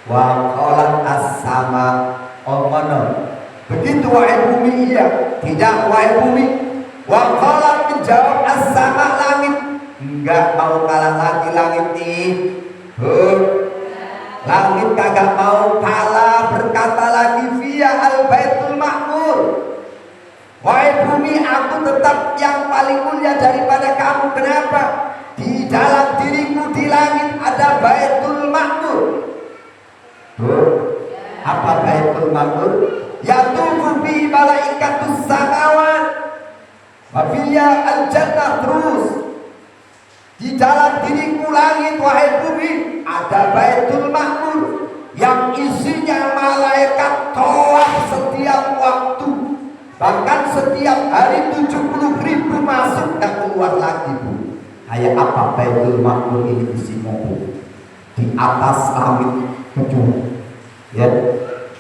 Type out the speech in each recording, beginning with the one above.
Wa qalat as-sama ngono. Begitu wahai bumi, iya. Tidak wahai bumi. Wa qalat menjawab as-sama langit. Enggak mau kalah lagi langit nih. Langit kagak mau kalah, berkata lagi via al-baitul ma'mur. Wahai bumi, aku tetap yang paling mulia daripada kamu. Kenapa? Di dalam diriku di langit ada baitul ma'mur. Apa baitul ma'mur? Yatufu bi malaikatus samawat wa fiya al-jannah. Terus di dalam diriku langit wahai bumi ada baitul ma'mur yang isinya malaikat tawaf setiap waktu, bahkan setiap hari 70.000 masuk dan keluar lagi, Bu. Kayak apa baitul ma'mur ini isinya, Bu? Di atas langit gedung, ya,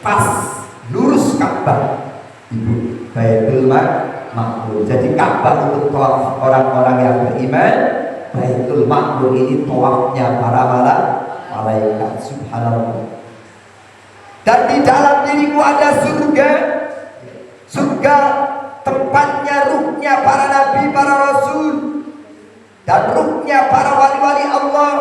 pas lurus Ka'bah, Ibu, baitul ma'mur. Jadi Ka'bah untuk tawaf orang-orang yang beriman, baitul ma'mur ini tawafnya para malaikat. Subhanallah. Dan di dalam diriku ada surga. Surga tempatnya ruhnya para nabi, para rasul, dan ruhnya para wali-wali Allah.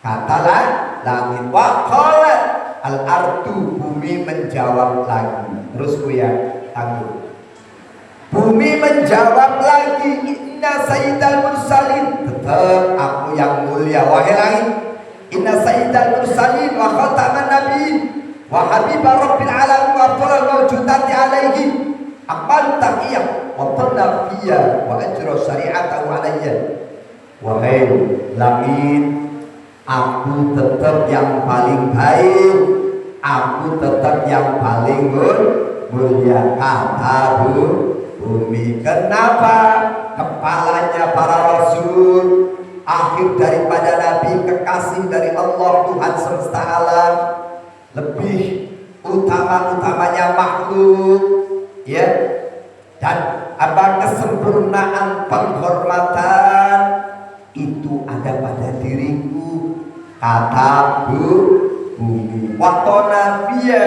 Katalah langit, wa qalat al-ardu, bumi menjawab lagi. Terus ya, tangguh. Bumi menjawab lagi, inna sayyidal mursalin, tetap aku yang mulia wahai langit. Inna sayyidal mursalin wa khataman nabiyyin wa habibah rabbil alamin wa afdalul mawjudati alaihi amal taqiyah wa tanafiyah wa ajra syari'atahu alayya. Wahai langit, aku tetap yang paling baik, aku tetap yang paling mulia. Kata bumi, kenapa? Kepalanya para rasul, akhir daripada nabi, kekasih dari Allah Tuhan semesta alam, lebih utama-utamanya makhluk, ya, dan apa kesempurnaan penghormatan itu ada pada diriku. Kata bumi, watona via,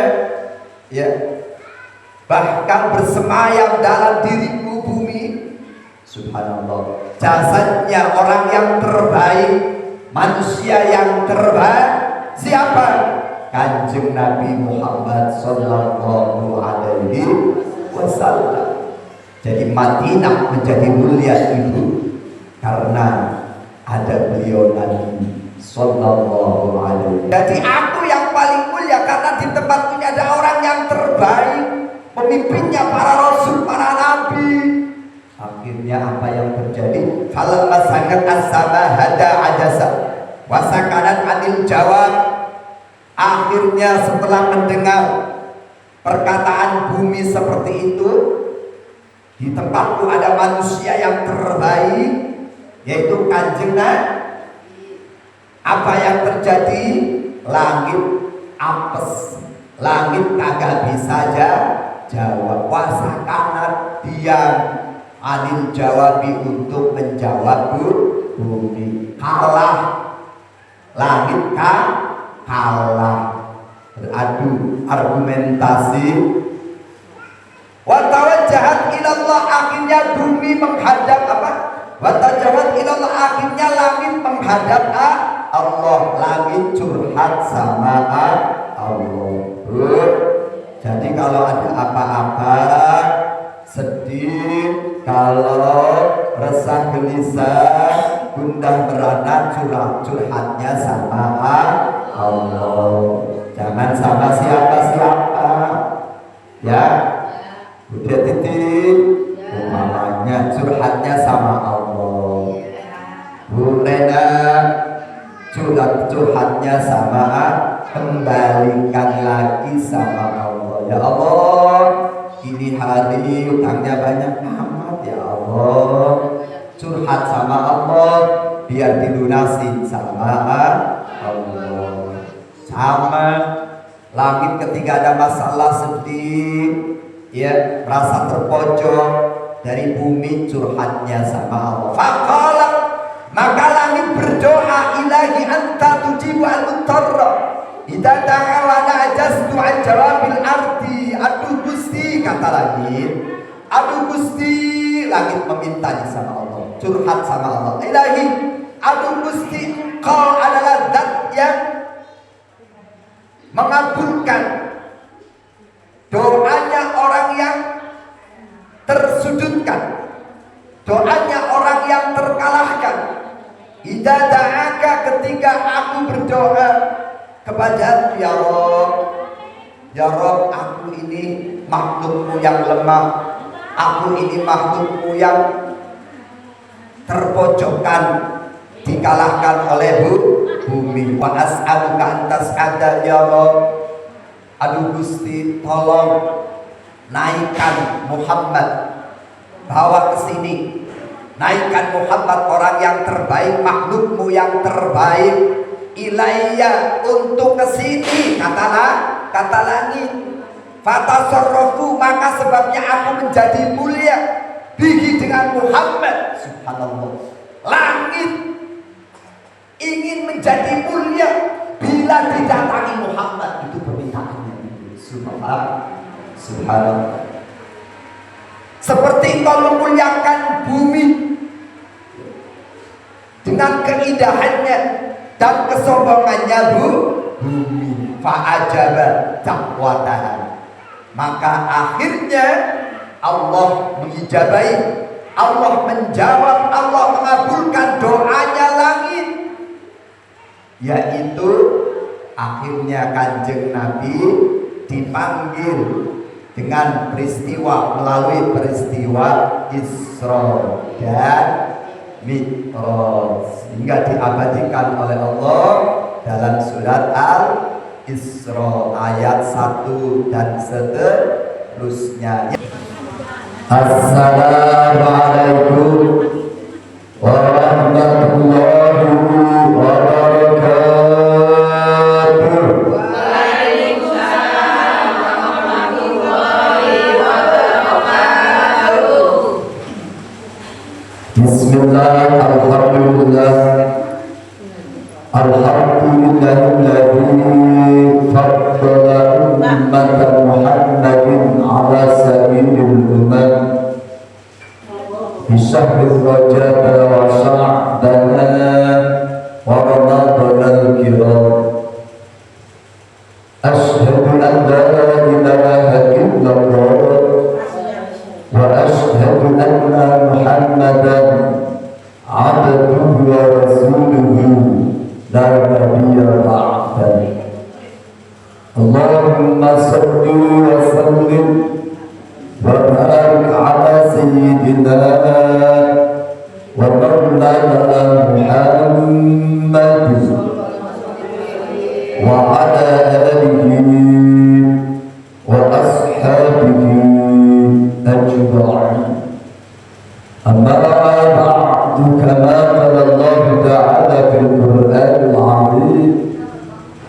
ya, bahkan bersemayam dalam diriku bumi. Subhanallah. Jasadnya orang yang terbaik, manusia yang terbaik. Siapa? Kanjeng Nabi Muhammad sallallahu alaihi wasallam. Jadi Madinah menjadi mulia itu karena ada beliau Nabi sallallahu alaihi. Jadi aku yang paling mulia karena di tempat ini ada orang yang terbaik, pemimpinnya para rasul, para nabi. Akhirnya apa yang terjadi? Falamma sangat as-sama hada ajasa wasakanat anil jawab. Akhirnya setelah mendengar perkataan bumi seperti itu, di tempatku ada manusia yang terbaik, yaitu Kanjeng Nabi. Apa yang terjadi? Langit apes, langit kagak bisa jawab. Wasakanat diam anil jawabi, untuk menjawab bumi. Kalah, langit kalah, beradu argumentasi. Wa tawajjahat ilallah, akhirnya bumi menghadap apa? Wa tawajjahat ilallah, akhirnya langit menghadap Allah. Langit curhat sama Allah. Jadi kalau ada apa-apa, sedih, kalau resah gelisah, gundah merana, curhatnya sama Allah. Jangan sama siapa-siapa, ya. Udah titik, umpamanya curhatnya sama Allah. Bu Rena, curhatnya sama, kembalikan lagi sama Allah. Ya Allah, ini hari utangnya banyak amat, ya Allah. Curhat sama Allah, biar dilunasin sama Allah. Sama langit ketika ada masalah sedih, ya, merasa terpojok, dari bumi curhatnya sama Allah. Faqala, maka langit berdoa, ilahi anta tujibu al-mutarra, Idza ta'awana ajastu an jawabil ardi. Aduh Gusti, kata langit. Aduh Gusti, langit memintanya sama Allah, curhat sama Allah. Ilahi, aduh Gusti, Engkau adalah zat yang mengabulkan doanya orang yang tersudutkan, doanya orang yang terkalahkan. Idza da'aka, ketika aku berdoa kepada ya Rabb, ya Rabb, aku ini makhlukmu yang lemah, aku ini makhlukmu yang terpojokkan, dikalahkan oleh bumi. Wa as'aluka an tas'ada ya Rabb. Aduh Gusti, tolong naikkan Muhammad, bawa ke sini. Naikkan Muhammad, orang yang terbaik, makhlukmu yang terbaik, ilayya, untuk ke sini, kata langit. Fatasarrafu, maka sebabnya aku menjadi mulia bihi, dengan Muhammad. Subhanallah. Langit ingin menjadi mulia bila didatangi Muhammad, itu permintaannya. Subhanallah. Seperti engkau memuliakan bumi dengan keindahannya dan kesombongannya bumi. Fa'ajaba dakwataha, maka akhirnya Allah mengijabai, Allah menjawab, Allah mengabulkan doanya langit, yaitu akhirnya Kanjeng Nabi dipanggil dengan peristiwa, melalui peristiwa Isra dan Mi'raj, sehingga diabadikan oleh Allah dalam surat Al-Isra ayat 1 dan seterusnya. Assalamualaikum warahmatullahi wabarakatuh. Bismillah, alhamdulillah, alhamdulillahilladzi faddala ummata Muhammadin ala sabilil umam bi syahri Rajab wa Sya'ban wa Ramadanil kiram. Asyhadu an la ilaha illallah wa asyhadu anna Muhammadan abduhu wa rasuluhu la nabiyya ba'dahu. Allahumma salli wa sallim wa barik ala sayyidina wa maulana Muhammad wa ala alihi wa ashabihi ajma'in. Amma ba'du, kama qala Allah ta'ala fil Qur'anil 'azim.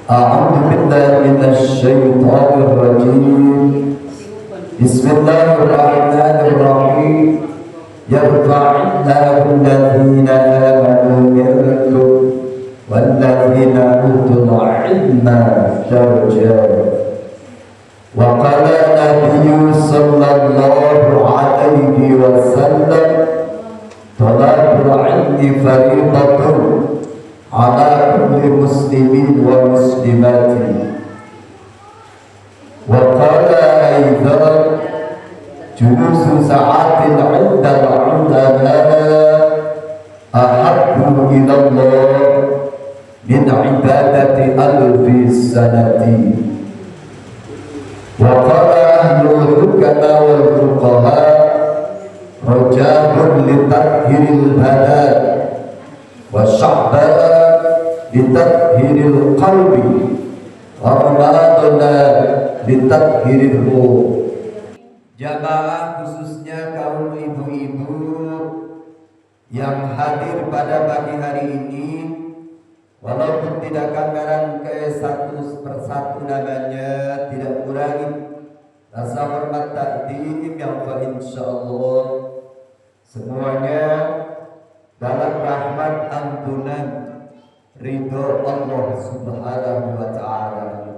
A'udzu billahi minasy syaithanir rajim. Bismillahirrahmanirrahim. Yarfa'illahu alladhina amanu minkum walladzina utul 'ilma darajat. Wa qala Nabiyyu sallallahu alaihi wasallam, talabul 'ilmi fariidatun 'ala kulli muslimin wa muslimatin. Wa qala aidan, julusu sa'atin 'inda al-'ulama ahabbu ila Allah min 'ibadati alfi sanati. Wa qala ahlul hukama wal fuqaha rajabun litathhiril badan wa sya'ban litathhiril qalbi wa ramadana litathhiril ruh. Jamaah, khususnya kaum ibu-ibu yang hadir pada pagi hari ini, walaupun tidak gambaran ke satu persatu namanya, tidak kurangi rasa hormat takdim yang insyaallah semuanya dalam rahmat ampunan ridho Allah subhanahu wa ta'ala.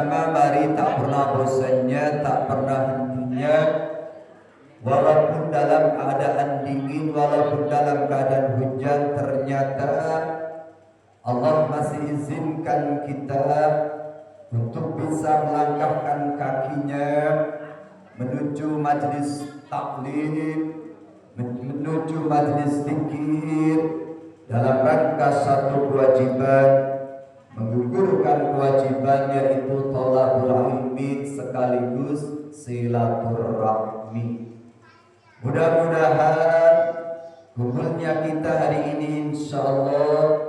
bersama mari tak pernah bosannya, tak pernah hentinya. Walaupun dalam keadaan dingin, walaupun dalam keadaan hujan, ternyata Allah masih izinkan kita untuk bisa melangkahkan kakinya menuju majlis taklim, menuju majlis zikir dalam rangka satu kewajiban, menggugurkan kewajiban yaitu thalabul ilmi sekaligus silaturahmi. Mudah-mudahan kumpulnya kita hari ini insyaallah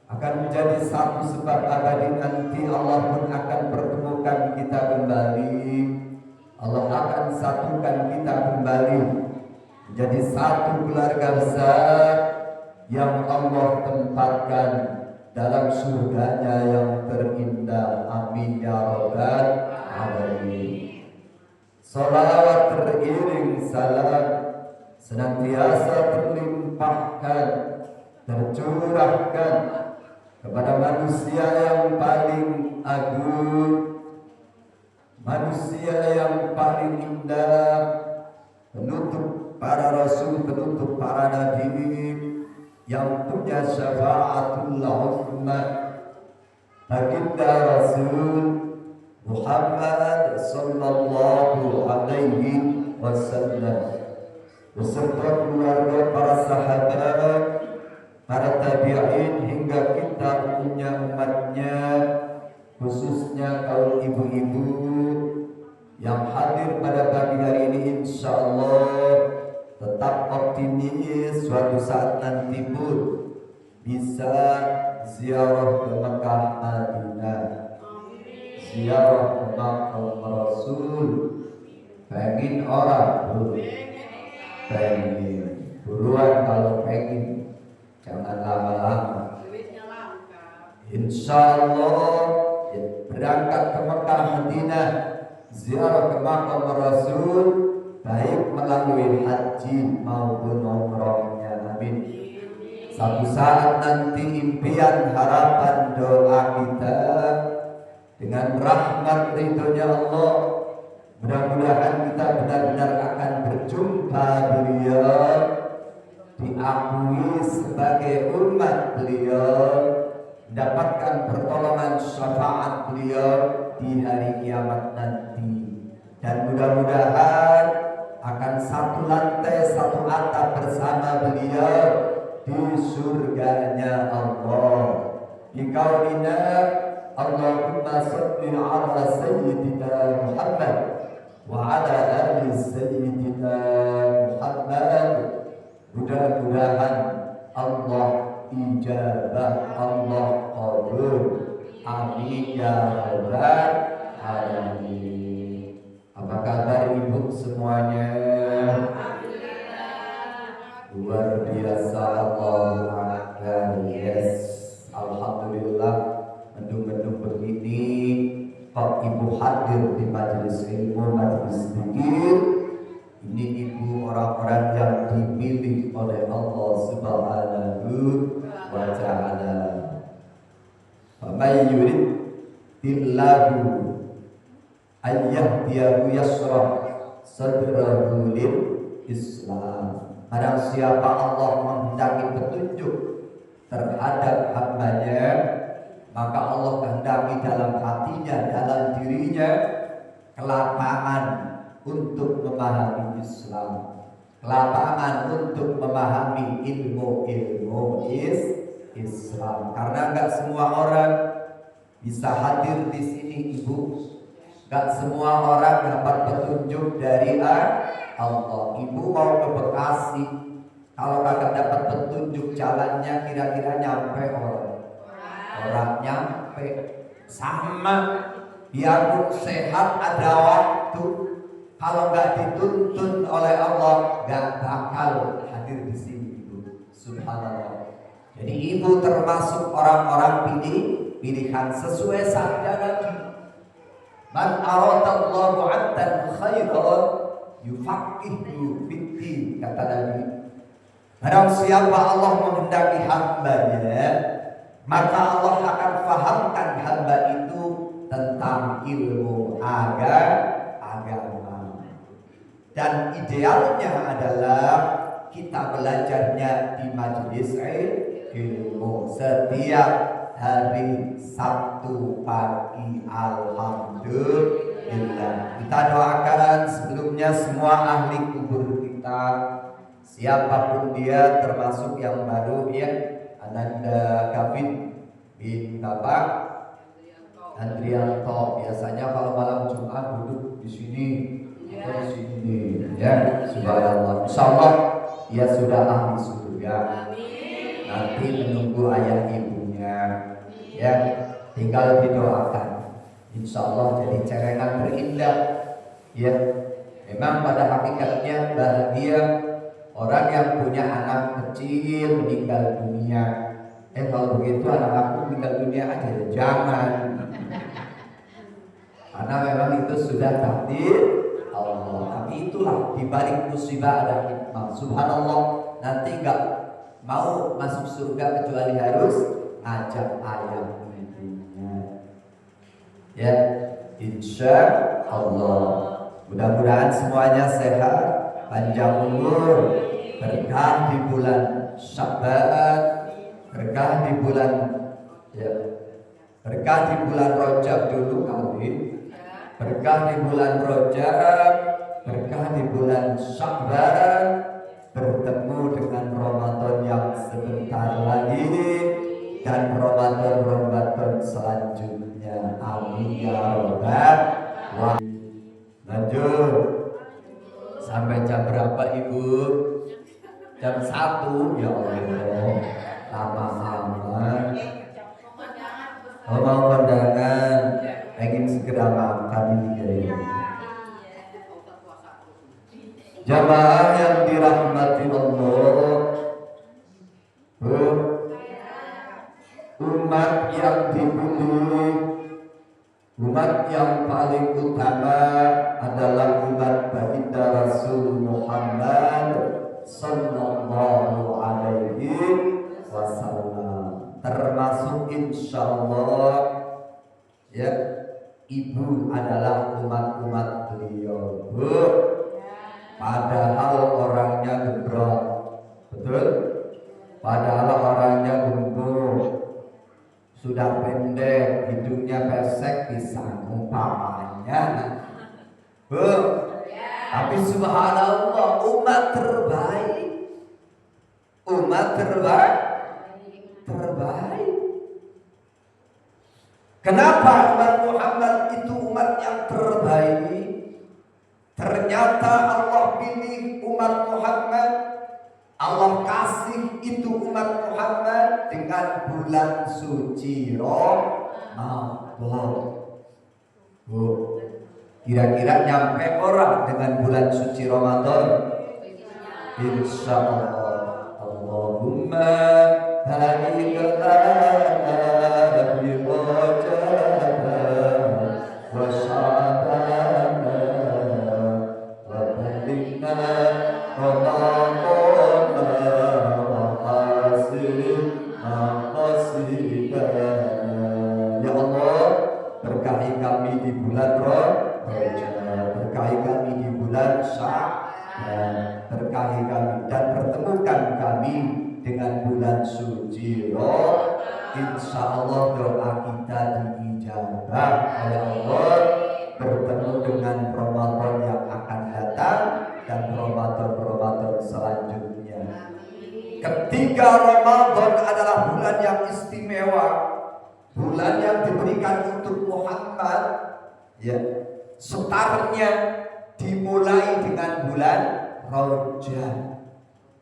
akan menjadi satu sebab abadi, nanti Allah pun akan pertemukan kita kembali. Allah akan satukan kita kembali menjadi satu keluarga besar yang Allah tempatkan dalam surganya yang terindah. Amin ya rabbal alamin. Salawat teriring salam senantiasa terlimpahkan, tercurahkan kepada manusia yang paling agung, manusia yang paling indah, penutup para rasul, penutup para nabi, yang punya syafaatul ummah, baginda Rasul Muhammad sallallahu alaihi wasallam beserta keluarga, para sahabat, para tabi'in hingga kita punya umatnya, khususnya kaum ibu-ibu yang hadir pada pagi hari ini. Insyaallah tetap optimis suatu saat nanti pun bisa ziarah ke Mekah Madinah, ziarah ke makam Rasul. Pengen orang pun pengen buruan, kalau pengen jangan lama-lama. Insyaallah berangkat ke Mekah Madinah, ziarah ke makam Rasul, baik melalui haji maupun umrahnya. Amin. Satu saat nanti impian, harapan, doa kita dengan rahmat ridhonya Allah, mudah-mudahan kita benar-benar akan berjumpa beliau, diakui sebagai umat beliau, mendapatkan pertolongan syafaat beliau di hari kiamat nanti. Dan mudah-mudahan akan satu lantai, satu atap bersama beliau di surganya Allah. Di kaulina Allahumma salli ala sayyidina Muhammad wa ala ali sayyidina Muhammad. Mudah-mudahan Allah ijabah, Allah qabul. Amin ya rabbal alamin. Apa kabar ibu semuanya? Luar biasa, Allahu akbar. Yes, alhamdulillah. Mendung-mendung begini kok ibu hadir di majelis ilmu, majelis zikir. Ini ibu orang-orang yang dipilih oleh Allah Subhanahu wa ta'ala. Faman yurid billahu ayyahdiyahu yasrah sadrahu lil Islam. Barang siapa Allah menghendaki petunjuk terhadap hambanya, maka Allah kehendaki dalam hatinya, dalam dirinya kelapangan untuk memahami Islam, kelapangan untuk memahami ilmu-ilmu Islam. Karena enggak semua orang bisa hadir di sini ibu, enggak semua orang dapat petunjuk dari Allah. Ibu mau ke Bekasi, kalau kagak dapat petunjuk jalannya, kira-kira nyampe orang nyampe. Sama, biarpun sehat ada waktu, kalau nggak dituntun oleh Allah nggak bakal hadir di sini ibu. Subhanallah. Jadi ibu termasuk orang-orang pilihan sesuai sabda Nabi. Man aradallahu 'abdan khairan yufaqihu fiddin, kata Nabi. Barang siapa Allah menghendaki hambanya, maka Allah akan fahamkan hamba itu tentang ilmu agama. Dan idealnya adalah kita belajarnya di majelis ilmu setiap hari Sabtu pagi. Alhamdulillah. Kita doakan sebelumnya semua ahli kubur kita, siapapun dia, termasuk yang baru ya, Ananda Gavin bin Bapak Andrianto. Biasanya kalau malam Jumat duduk di sini atau di sini ya. Subhanallah. Insyaallah dia sudah ahli surga. Nanti menunggu ayah ibunya ya, tinggal didoakan. Insyaallah jadi cerengan terindah ya. Memang pada hakikatnya bahagia orang yang punya anak kecil meninggal dunia. Kalau begitu anak aku meninggal dunia aja, jangan. Karena memang itu sudah takdir Allah. Tapi itulah di balik musibah ada hikmah. Subhanallah, nanti enggak mau masuk surga kecuali harus ngajak ayah ibunya. Ya, insya Allah. Mudah-mudahan semuanya sehat, panjang umur, berkah di bulan Sya'ban, berkah di bulan ya, berkah di bulan Rajab dulu kali, berkah di bulan Rajab, berkah di bulan Sya'ban, bertemu dengan Ramadan yang sebentar lagi dan Ramadan selanjutnya. Amin ya rabbal alamin. Lanjut. Sampai jam berapa Ibu? Jam 1 ya Allah. Lama amat. Mau kondangan, ingin segera makan ini ya. Jamaah yang dirahmati Allah, umat yang dipilih, umat yang paling utama adalah umat baginda Rasul Muhammad sallallahu alaihi wasallam. Termasuk insyaallah ya, ibu adalah umat-umat beliau. Padahal orangnya gembrot, betul? Padahal orangnya gemuk, sudah pendek, hidungnya pesek, pisang umpamanya. Tapi subhanallah, umat terbaik, umat terbaik. Kenapa umat Muhammad itu umat yang terbaik? Ternyata Allah pilih umat Muhammad, Allah kasih itu umat Muhammad dengan bulan suci Ramadan. Kira-kira nyampe orang dengan bulan suci Ramadan? Insya Allah. Allahumma barik lana bi Rajab wa Sya'ban wa balighna Ramadan wa ya Allah, berkahi kami di bulan Rajab, berkahi kami di bulan Sya'ban, berkahi kami dan pertemukan kami dengan bulan suci Ramadan. Insya Allah doa kita diijabah oleh Allah, bertemu dengan Ramadan yang akan datang dan Ramadan selanjutnya. Ketika Ramadan adalah bulan yang istimewa, bulan yang diberikan untuk Muhammad, ya, startnya dimulai dengan bulan Rajab,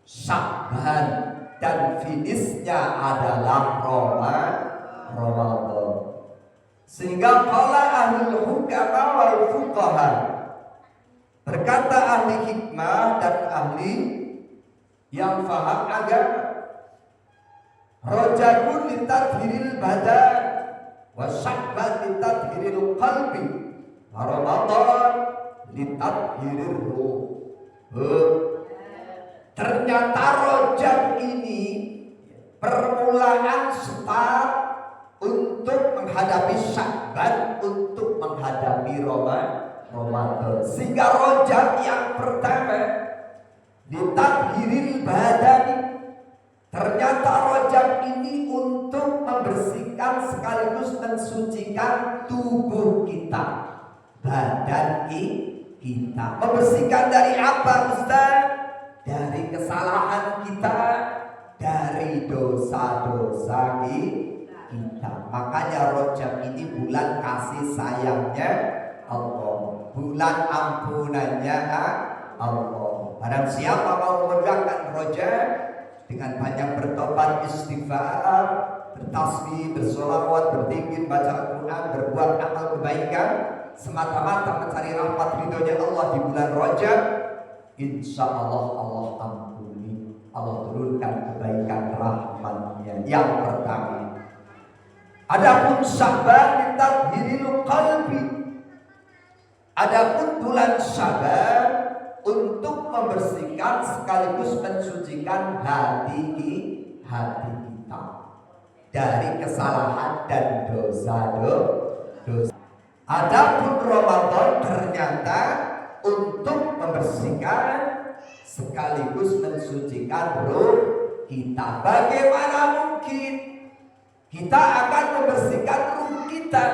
Sya'ban, dan finishnya adalah Ramadan. Sehingga qala ahlul hukama wal fuqaha, berkata ahli hikmah dan ahli yang faham agama, Rajabun litadhiril badan wa Sya'ban litadhiril qalbi wa Ramadan litadhiril ruh. Ternyata Rajab ini permulaan start untuk menghadapi Sya'ban untuk menghadapi Ramadan. Sehingga Rajab yang pertama ditathiril badani. Ternyata Rajab ini untuk membersihkan sekaligus mensucikan tubuh kita, badan kita. Membersihkan dari apa, Ustaz? Dari kesalahan kita, dari dosa-dosa kita. Makanya Rajab ini bulan kasih sayangnya Allah, bulan ampunannya Allah. Barang siapa mau menegakkan Rajab dengan banyak bertobat, istighfar, bertasbih, bersolawat, berzikir, baca Al-Quran, berbuat amal kebaikan, semata-mata mencari rahmat ridhonya Allah di bulan Rajab, insya Allah Allah ampuni, Allah turunkan kebaikan rahmatnya. Yang pertama. Adapun Sya'ban litadhhiril qalbi. Adapun bulan Sya'ban untuk membersihkan sekaligus mensucikan hati kita dari kesalahan dan dosa-dosa. Adapun Ramadan ternyata untuk membersihkan sekaligus mensucikan ruh kita. Bagaimana mungkin kita akan membersihkan ruh kita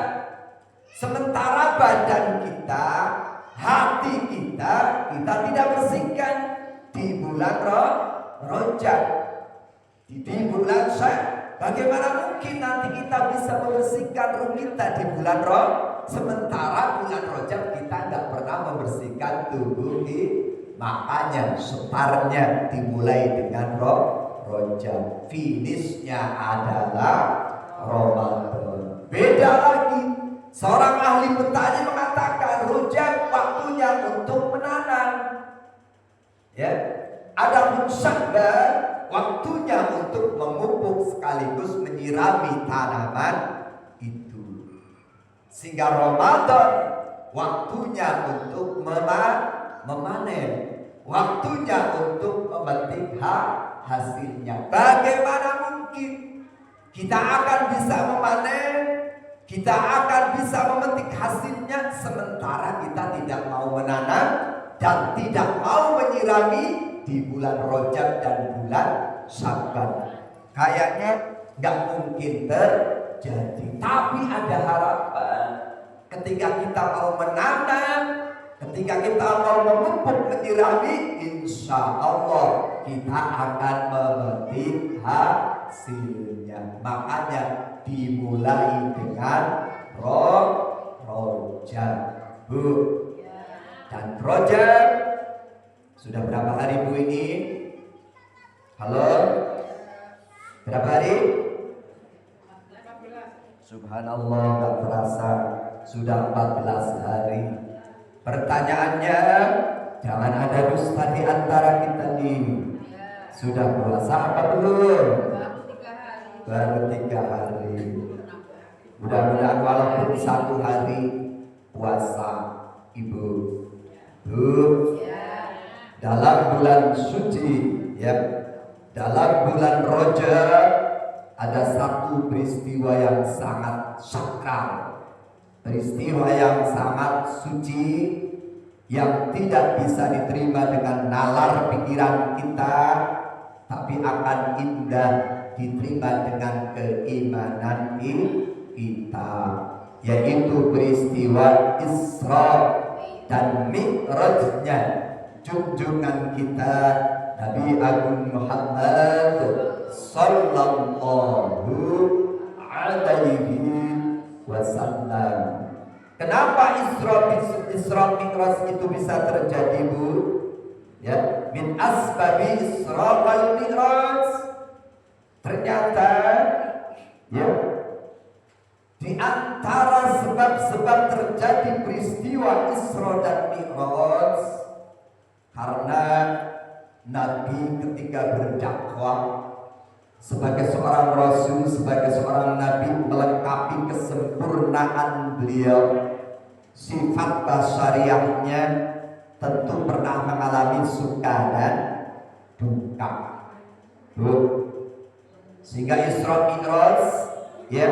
sementara badan kita, hati kita tidak bersihkan di bulan Rajab, di bulan Sya'ban. Bagaimana mungkin nanti kita bisa membersihkan ruh kita di bulan sementara bulan Rajab kita nggak pernah membersihkan tubuh kita. Makanya startnya dimulai dengan Rajab, finishnya adalah Ramadan. Beda lagi, seorang ahli petani mengatakan Rajab waktunya untuk menanam, ya. Adapun Sya'ban waktunya untuk memupuk sekaligus menyirami tanaman itu. Sehingga Ramadan waktunya untuk memanen, waktunya untuk memetik hasilnya. Bagaimana mungkin kita akan bisa memanen, kita akan bisa memetik hasilnya sementara kita tidak mau menanam dan tidak mau menyirami di bulan Rajab dan bulan Sya'ban? Kayaknya nggak mungkin terjadi. Tapi ada harapan. Ketika kita mau menanam, ketika kita mau memupuk menyirami, insya Allah kita akan memetik hasilnya. Makanya dimulai dengan Rajab, Bu. Dan Rajab sudah berapa hari, Bu, ini? Halo? Berapa hari? 14. Subhanallah, gak terasa sudah 14 hari. Pertanyaannya, jangan ada dusta di antara kita nih. Sudah puasa apa belum? Baru 3 hari. Mudah-mudahan walaupun 1 hari puasa, Ibu, Bu, dalam bulan suci, ya, dalam bulan Rajab ada satu peristiwa yang sangat sakral, peristiwa yang sangat suci, yang tidak bisa diterima dengan nalar pikiran kita, tapi akan indah diterima dengan keimanan kita, yaitu peristiwa Isra dan Mi'rajnya junjungan kita Nabi Agung Muhammad sallallahu alaihi wasallam. Kenapa Isra Mi'raj itu bisa terjadi, Bu? Ya, min asbabi Isra wal Mi'raj. Ternyata, ya, di antara sebab-sebab terjadi peristiwa Isra dan Mi'raj karena Nabi ketika berdakwah sebagai seorang rasul, sebagai seorang nabi, melengkapi kesempurnaan beliau, sifat basyariahnya tentu pernah mengalami suka dan duka, Bu. Sehingga Isra Mi'raj, ya,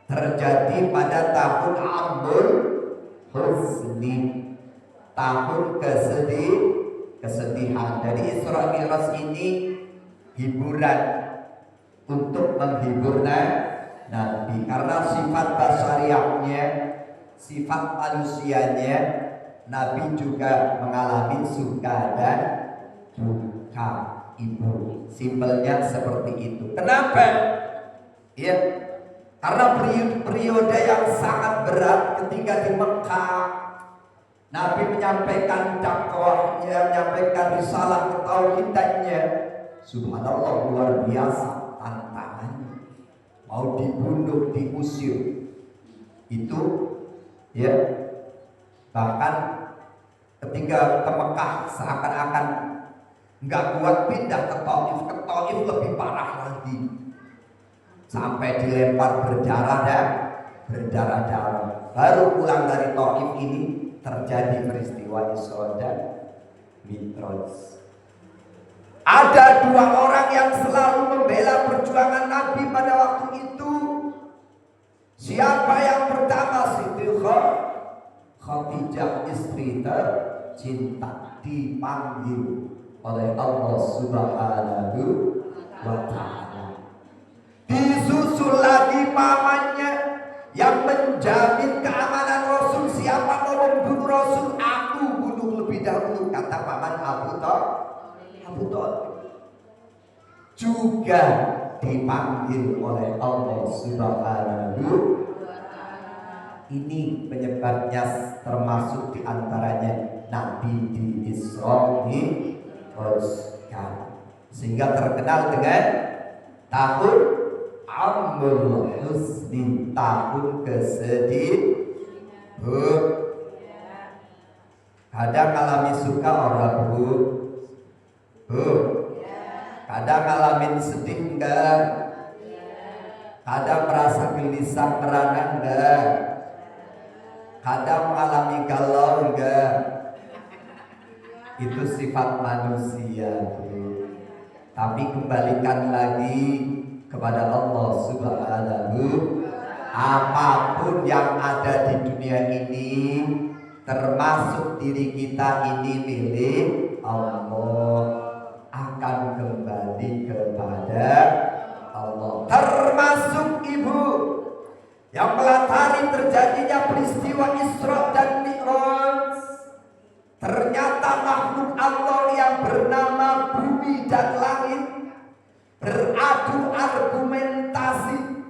terjadi pada tahun Amul Huzni, tahun kesedihan. Jadi Isra Mi'raj ini hiburan untuk menghibur Nabi, karena sifat basariahnya, sifat manusianya, Nabi juga mengalami suka dan duka. Ibu, simpelnya seperti itu. Kenapa? Ya, karena periode yang sangat berat ketika di Mekah, Nabi menyampaikan dakwahnya, menyampaikan risalah ketauhidannya. Subhanallah, luar biasa tantangannya. Mau dibunuh, diusir, itu ya, bahkan ketika ke Mekah seakan-akan nggak kuat, pindah ke Taif. Ke Taif lebih parah lagi, sampai dilempar berdarah-darah. Baru pulang dari Taif ini terjadi peristiwa Isra dan Mi'raj. Ada dua orang yang selalu membela perjuangan Nabi pada waktu itu. Siapa yang pertama? Siti Khadijah, istri tercinta, dipanggil oleh Allah Subhanahu wa ta'ala. Disusul lagi pamannya yang menjamin keamanan Rasul. Siapa mau membunuh Rasul, aku bunuh lebih dahulu, kata paman Abu Thalib. Juga dipanggil oleh Allah Subhanahu. Ini penyebabnya, termasuk diantaranya Nabi di Isra Mi'raj, sehingga terkenal dengan tahun Amul Huzni, tahun kesedihan. Kadang alami suka orang bu, kadang ngalamin sedih enggak, kadang merasa gelisah merana enggak, kadang mengalami galau enggak. Itu sifat manusia, Bu. Tapi kembalikan lagi kepada Allah Subhanahu. Apapun yang ada di dunia ini, termasuk diri kita ini, milik Allah, akan kembali kepada Allah. Termasuk ibu yang melatari terjadinya peristiwa Isra dan Mi'raj. Ternyata makhluk Allah yang bernama bumi dan langit beradu argumentasi,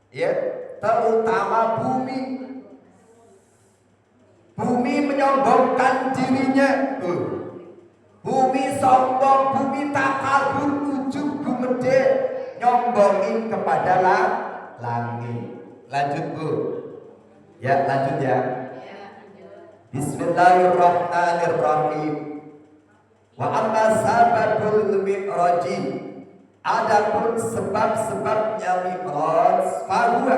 ya, terutama bumi. Bumi menyombongkan dirinya, bumi sombong, bumi takabur, ujub gumede, nyombongin kepada langit. Lanjut Bu, ya, lanjut ya. Bismillahirrahmanirrahim. Wa amma sababul mi'raji, adapun sebab-sebabnya Mi'raj, fahuwa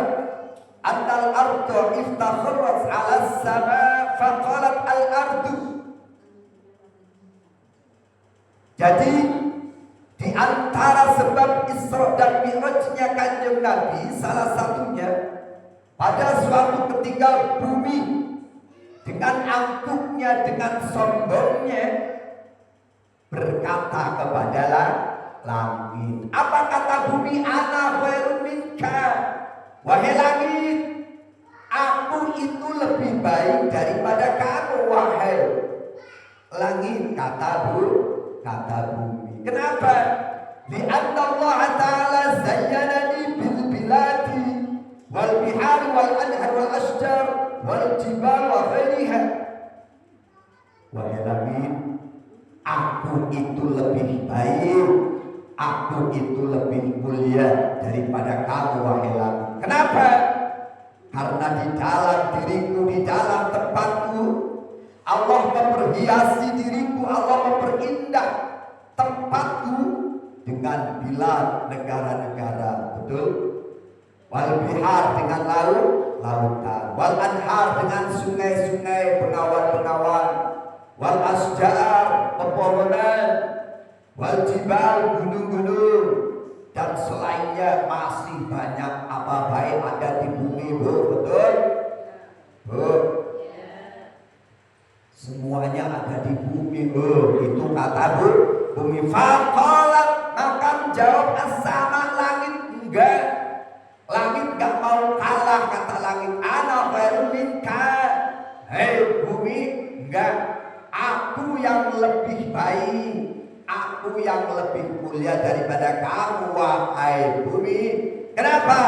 annal ardu iftakharat 'ala as-sama faqalat al-ardu. Jadi di antara sebab Isra dan Mi'rajnya Kanjeng Nabi, salah satunya pada suatu ketika bumi dengan angkuhnya, dengan sombongnya berkata kepada langit. Apa kata bumi? Ana khairun minka. Wahai langit, aku itu lebih baik daripada kamu, wahai langit, kata bumi. Kenapa? Li'anna Allah Ta'ala zayyanani bil biladi wal bihar wal anhar wal ashjar wal jibal wa ghairiha. Wahai langit, aku itu lebih baik, aku itu lebih mulia daripada kamu, wahai langit. Kenapa? Karena di dalam diriku, di dalam tempatku, Allah memperhiasi diriku, Allah memperindah tempatku dengan bilad, negara-negara, betul? Wal bihar, dengan lautan, wal anhar, dengan sungai-sungai, bengawan-bengawan, wal asjar, pepohonan, wal jibal, gunung-gunung, dan selainnya masih banyak apa baik ada di bumi kata bumi. Faqalat, maka menjawab as-sama, langit enggak. Langit enggak mau kalah, kata langit, ana khairun minka. Hei bumi, enggak, aku yang lebih baik, aku yang lebih mulia daripada kamu wahai bumi. Kenapa?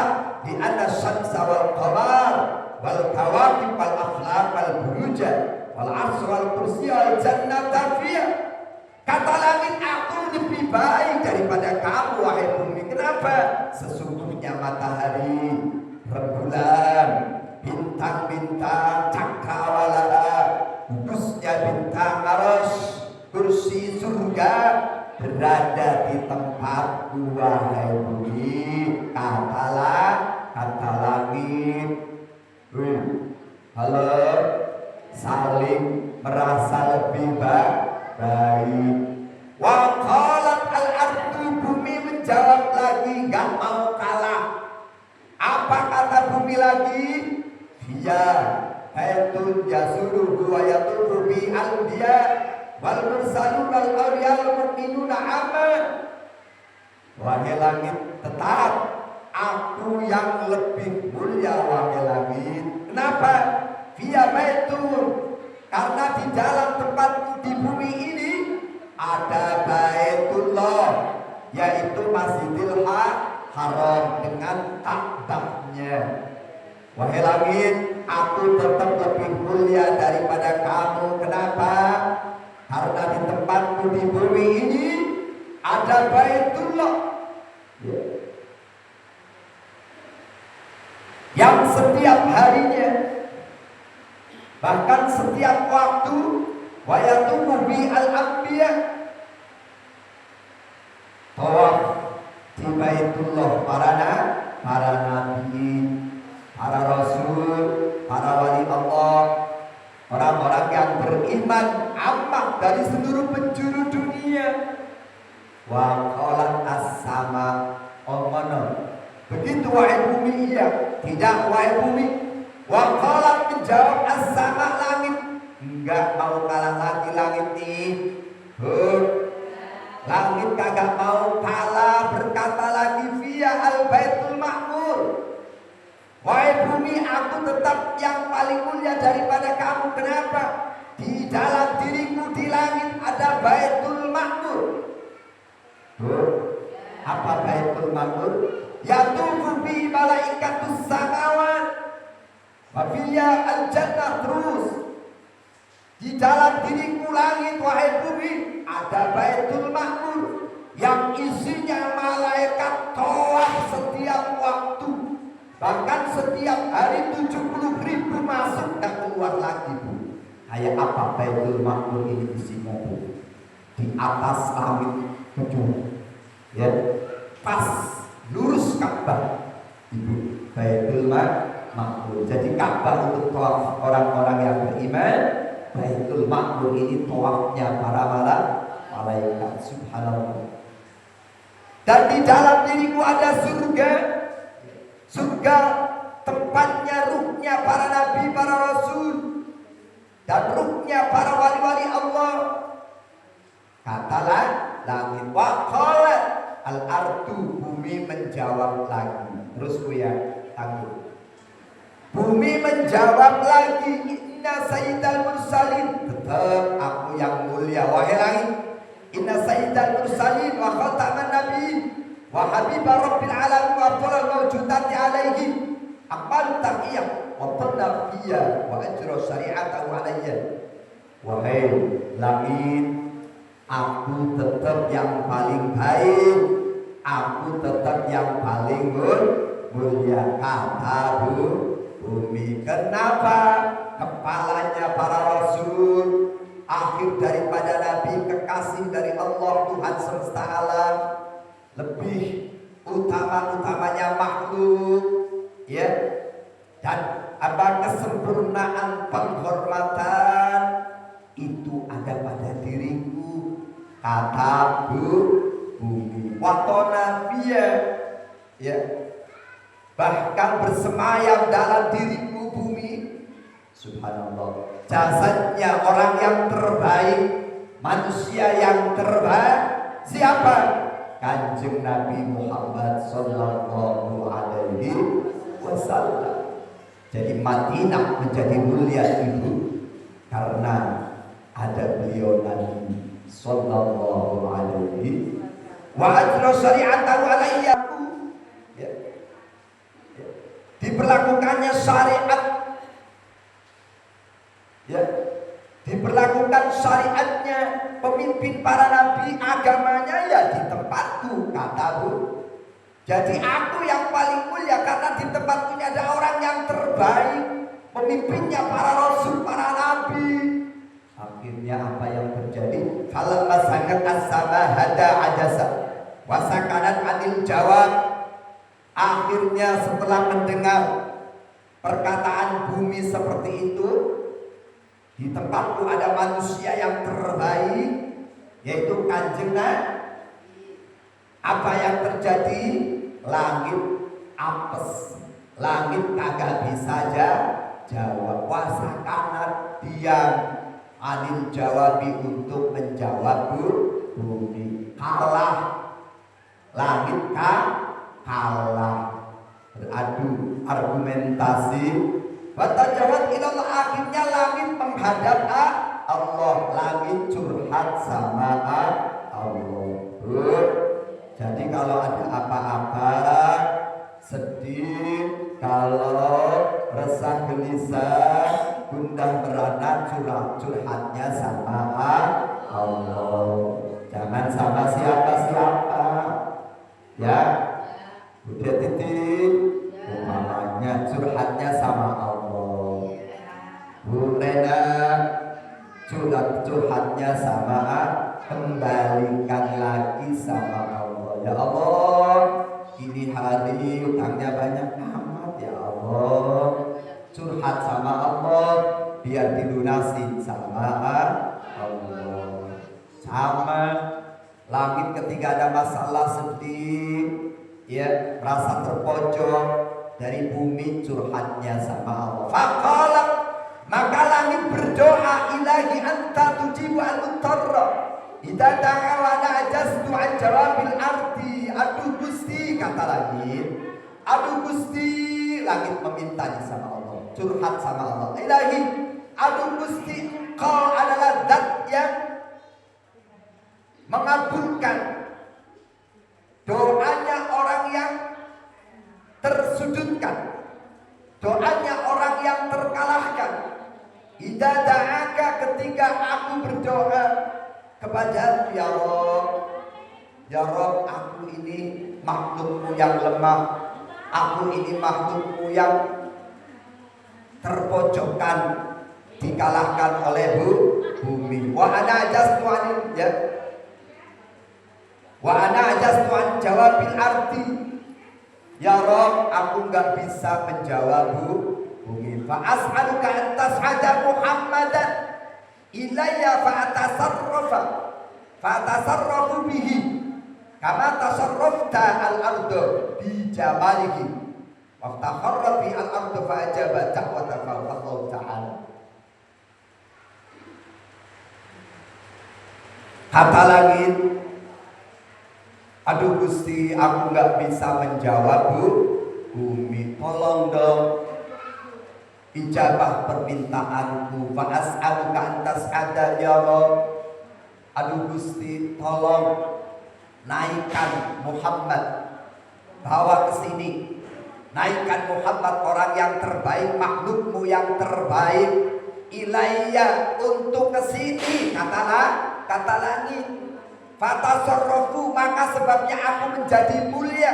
Di anna syamsa wal qamar wal kawakib wal aflaq wal buruja wal arsy wal kursi wal jannata fiyah. Kata langit, aku lebih baik daripada kamu wahai bumi. Kenapa? Sesungguhnya matahari, rembulan, bintang-bintang, cakrawala, gugusnya bintang arus, kursi surga berada di tempatku wahai bumi. Kata langit. Halo, saling merasa lebih baik. Wa qalat al-ardu, bumi menjawab lagi, gak mau kalah. Apa kata bumi lagi? Dia haitun yasuruhu wa yatufu bi al-anbiya wal mursalun wal awliyal mu'minuna amma. Wahai langit, tetap aku yang lebih mulia wahai langit. Kenapa? Dia baitun, karena di dalam tempatku di bumi ini ada Baitullah, yaitu Masjidil Haram dengan Ka'bahnya. Wahai langit, aku tetap lebih mulia daripada kamu. Kenapa? Karena di tempatku di bumi ini ada Baitullah, yang setiap harinya, bahkan setiap waktu, wa yatufu bi al-anbiya, tawaf di Baitullah para nabi, para rasul, para wali Allah, orang-orang yang beriman amat dari seluruh penjuru dunia. Wa qalat as-sama, ngono. Begitu wahai bumi, iya. Tidak wahai bumi. Wa qalat, menjawab as-sama, langit. Enggak mau kalah lagi langit nih. Langit kagak mau kalah, berkata lagi, via al-baitul ma'mur. Wahai bumi, aku tetap yang paling mulia daripada kamu. Kenapa? Di dalam diriku di langit ada Baitul Ma'mur. Apa Baitul Ma'mur? Yatufu bi malaikatus samawat wa fiya al-jannah. Terus di dalam diriku langit wahai bumi ada Baitul Ma'mur yang isinya malaikat tawaf setiap waktu. Bahkan setiap hari 70.000 masuk dan keluar lagi, Bu. Kayak apa Baitul Ma'mur ini isinya, Bu? Di atas langit 7, ya, pas lurus Ka'bah, Ibu. Baitul Ma'mur. Jadi Ka'bah untuk tawaf orang-orang yang beriman, Baitul Ma'mur ini tawafnya para malaikat. Subhanallah. Dan di dalam diriku ada surga. Surga tempatnya ruhnya para nabi, para rasul, dan ruhnya para wali-wali Allah. Katalah langit, wa qalat al-ardu, bumi menjawab lagi. Terus Bu ya, tangguh. Bumi menjawab lagi, inna sayyidal mursalin, tetap aku yang mulia wahai langit. Inna sayyidal mursalin wa khataman nabiyyin wa habibah rabbil alamin wa afdalul mawjudati alaihi amal taqiyah wa tanafiyah wa ajra syari'atahu alayya. Wahai langit, aku tetap yang paling baik, aku tetap yang paling mulia. Kata bumi, kenapa? Kepalanya para rasul, akhir daripada nabi, kekasih dari Allah Tuhan semesta alam, lebih utama-utamanya makhluk, ya, dan apa kesempurnaan penghormatan itu ada pada diriku. Kata bumi, watona via, ya, bahkan bersemayam dalam diriku bumi. Subhanallah, jasadnya orang yang terbaik, manusia yang terbaik siapa? Kanjeng Nabi Muhammad sallallahu alaihi wasallam. Jadi Madinah menjadi mulia itu karena ada beliau Nabi sallallahu alaihi wa ajra syari'atahu alayya. Ya. Ya. Diberlakukannya syariat, ya, diberlakukan syariatnya pemimpin para nabi, agamanya ya di tempatku, kataku. Jadi aku yang paling mulia karena di tempatku ini ada orang yang terbaik, pemimpinnya para rasul, para nabi. Akhirnya apa yang terjadi? Kalau masyarakat as-sama hada ajasa wasakanan anil jawab. Akhirnya setelah mendengar perkataan bumi seperti itu, di tempatku ada manusia yang terbaik, yaitu Kanjeng Nabi. Apa yang terjadi? Langit apes, langit kagak bisa jawab. Wasakanan diam, anil jawabi untuk menjawab bumi. Kalah, langit kalah, beradu argumentasi. Batajawat ilallah, akhirnya langit menghadap Allah, langit curhat sama Allah. Jadi kalau ada apa-apa, sedih, kalau resah gelisah, gundah merana, curhatnya sama Allah. Jangan sama siapa-siapa. Ya, udah titik, umpamanya curhatnya sama Allah. Bu Rena, curhatnya sama, kembalikan lagi sama Allah. Ya Allah, ini hari utangnya banyak amat ya Allah. Curhat sama Allah, biar dilunasi sama Allah. Sama langit ketika ada masalah sedih, ya, rasa terpojok, dari bumi curhatnya sama Allah. Faqala, maka langit berdoa, ilahi anta tujibu al-mutarra idza da'a wa na'jastu an jawabil ardi. Aduh Gusti, kata langit, aduh Gusti, langit memintanya sama Allah, curhat sama Allah. Ilahi, aduh Gusti, Engkau adalah zat yang mengabulkan doanya orang yang tersudutkan, doanya orang yang terkalahkan. Idza da'aka, ketika aku berdoa kepada ya Rabb, ya Rabb, aku ini makhlukmu yang lemah, aku ini makhlukmu yang terpojokkan, dikalahkan oleh bumi. Wa ana ajastu an, ya, wa ana ajastu an jawabil ardi. Ya Rabb, aku enggak bisa menjawab bumi. Fa as'aluka an tas'ada Muhammadan ilayya fa atasarrafu bihi kama tasarrafta al-ardu bi jamalihi wa takharra bi al-ardu fa ajaba da'wata Allah ta'ala. Kata langit, aduh Gusti, aku nggak bisa menjawab bumi, tolong dong ijabah permintaanku. Fa as'aluka an tas'ada ya Rabb. Aduh Gusti, tolong naikkan Muhammad, bawa ke sini, naikkan Muhammad, orang yang terbaik, makhlukmu yang terbaik, ilayya, untuk ke sini, kata langit. Fatasarrafu, maka sebabnya aku menjadi mulia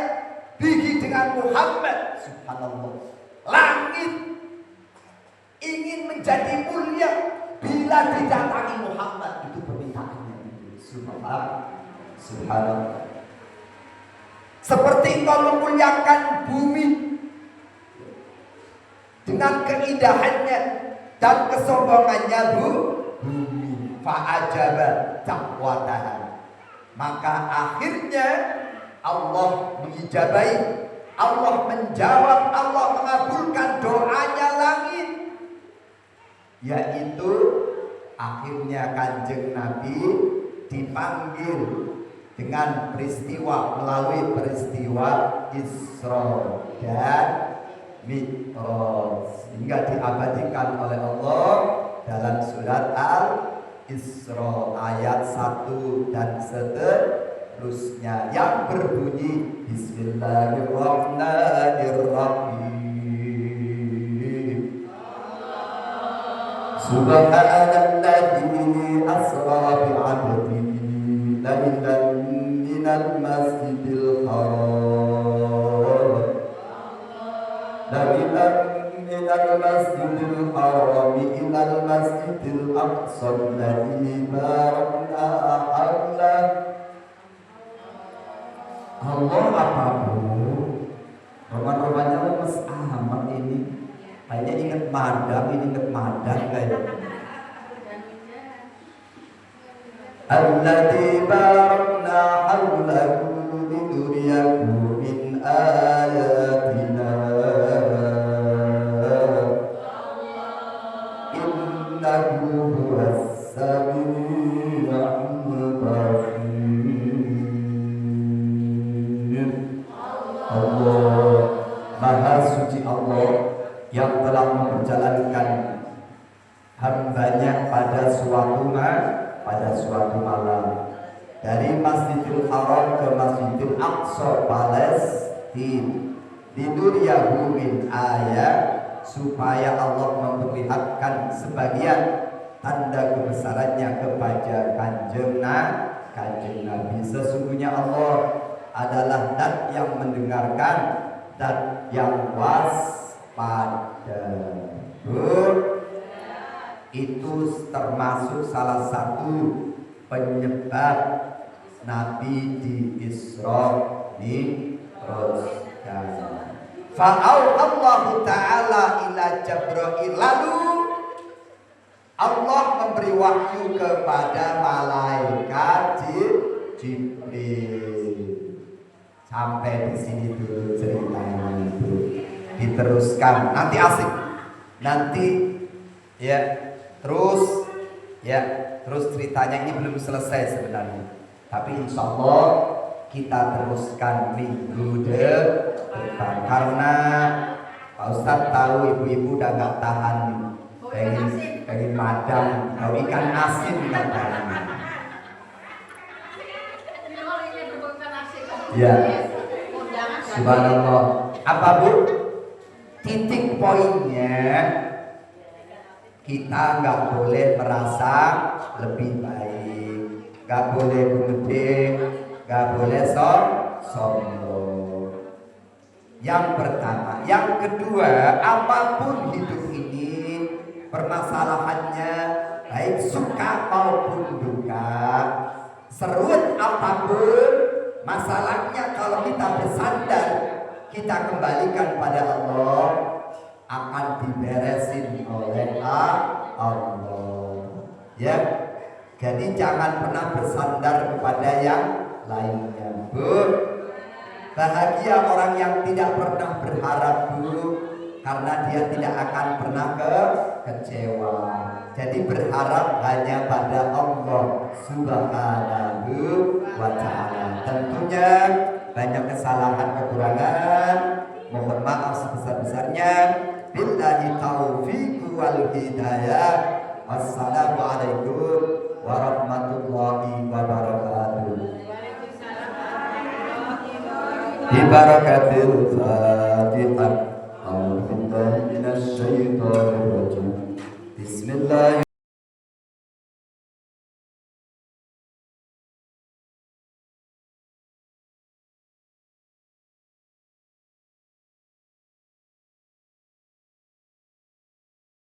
bihi, dengan Muhammad. Subhanallah, langit ingin menjadi mulia bila didatangi Muhammad. Itu permintaannya. Subhanallah. Seperti engkau memuliakan bumi dengan keindahannya dan kesombongannya bumi. Fa'ajaba da'wataha, maka akhirnya Allah mengijabai, Allah menjawab, Allah mengabulkan doanya langit, yaitu Akhirnya Kanjeng Nabi dipanggil dengan peristiwa, melalui peristiwa Isra dan Mi'raj, sehingga diabadikan oleh Allah dalam surat Al-Isra ayat 1 dan seterusnya yang berbunyi Bismillahirrahmanirrahim. Subhanalladzi asra bi'abdihi lailan minal masjidil haram minal masjidil haram ilal masjidil aqsa alladzi barakna hawlah. Allah apa bu? Roman-romannya lemes amat ini. Kayaknya inget madam, kayak. Alladzi barakna hawlahu linuriyahu min ayatina innahu huwas sami'ul basir. Allah Maha Suci, Allah yang telah memperjalankan hambanya pada suatu malam dari Masjidil Haram ke Masjidil Aqsa Palestina linuriyahu min ayat, supaya Allah memperlihatkan sebagian tanda kebesarannya kepada Kanjeng Nabi. Sesungguhnya Allah adalah zat yang mendengarkan, zat yang waspada. Itu termasuk salah satu penyebab Nabi di Isra Mi'rajkan. Fa'auhallahu ta'ala ila Jibril, lalu Allah memberi wahyu kepada malaikat Jibril. Sampai di sini dulu ceritanya itu. Diteruskan, nanti asik. Nanti terus ceritanya ini belum selesai sebenarnya. Tapi insya Allah kita teruskan minggu depan, karena Pak Ustadz tahu ibu-ibu udah gak tahan, pengen madam, mau ikan asin katanya. Ya, subhanallah. Apa bu? Titik poinnya, kita nggak boleh merasa lebih baik, nggak boleh gede, nggak boleh sombong. Yang pertama, yang kedua, apapun hidup ini permasalahannya, baik suka maupun duka, serut apapun masalahnya, kalau kita bersandar, kita kembalikan pada Allah, akan diberesin oleh Allah. Ya, jadi jangan pernah bersandar kepada yang lainnya, bu. Bahagia orang yang tidak pernah berharap, bu, karena dia tidak akan pernah kecewa. Jadi berharap hanya pada Allah Subhanahu wa ta'ala. Tentunya banyak kesalahan, kekurangan, mohon maaf sebesar-besarnya. Billahi taufiq wal hidayah. Wassalamualaikum warahmatullahi wabarakatuh. Bibarakatil Fatihah. A'udzu billahi minasy syaithanir rajim. Bismillah.